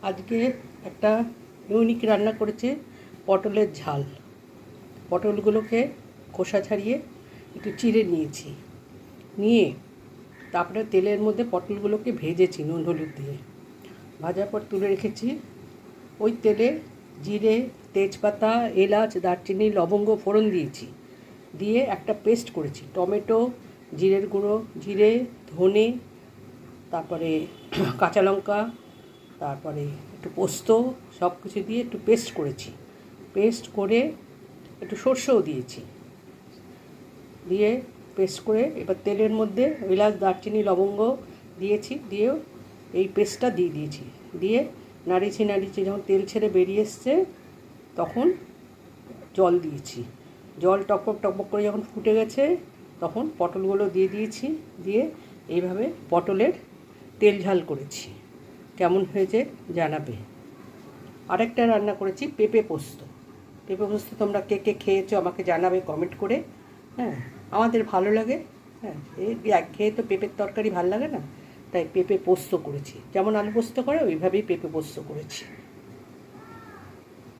আজকে একটা ইউনিক রান্না করেছি, পটলের ঝাল। পটলগুলোকে খোসা ছাড়িয়ে একটু চিড়ে নিয়েছি, নিয়ে তারপরে তেলের মধ্যে পটলগুলোকে ভেজেছি নুন হলুদ দিয়ে। ভাজার পর তুলে রেখেছি। ওই তেলে জিরে, তেজপাতা, এলাচ, দারচিনি, লবঙ্গ ফোড়ন দিয়েছি, দিয়ে একটা পেস্ট করেছি। টমেটো, জিরের গুঁড়ো, জিরে, ধনে, তারপরে কাঁচা লঙ্কা, তারপরে একটু পোস্ত, সব কিছু দিয়ে একটু পেস্ট করেছি। পেস্ট করে একটু সর্ষেও দিয়েছি, দিয়ে পেস্ট করে এবার তেলের মধ্যে এলাচ, দারচিনি, লবঙ্গ দিয়েছি, দিয়েও এই পেস্টটা দিয়ে দিয়েছি। দিয়ে নাড়িয়েছি যখন তেল ছেড়ে বেরিয়ে এসছে তখন জল দিয়েছি। জল টকবক টকবক করে যখন ফুটে গেছে তখন পটলগুলো দিয়ে দিয়েছি। দিয়ে এইভাবে পটলের তেল ঝাল করেছি। কেমন হয়েছে জানাবে। আরেকটা রান্না করেছি পেঁপে পোস্ত। পেঁপে পোস্ত তোমরা কে কে খেয়েছো আমাকে জানাবে কমেন্ট করে। হ্যাঁ, আমাদের ভালো লাগে। হ্যাঁ, এই খেয়ে তো পেঁপের তরকারি ভালো লাগে না, তাই পেঁপে পোস্ত করেছি। যেমন আলু পোস্ত করে ওইভাবেই পেঁপে পোস্ত করেছি।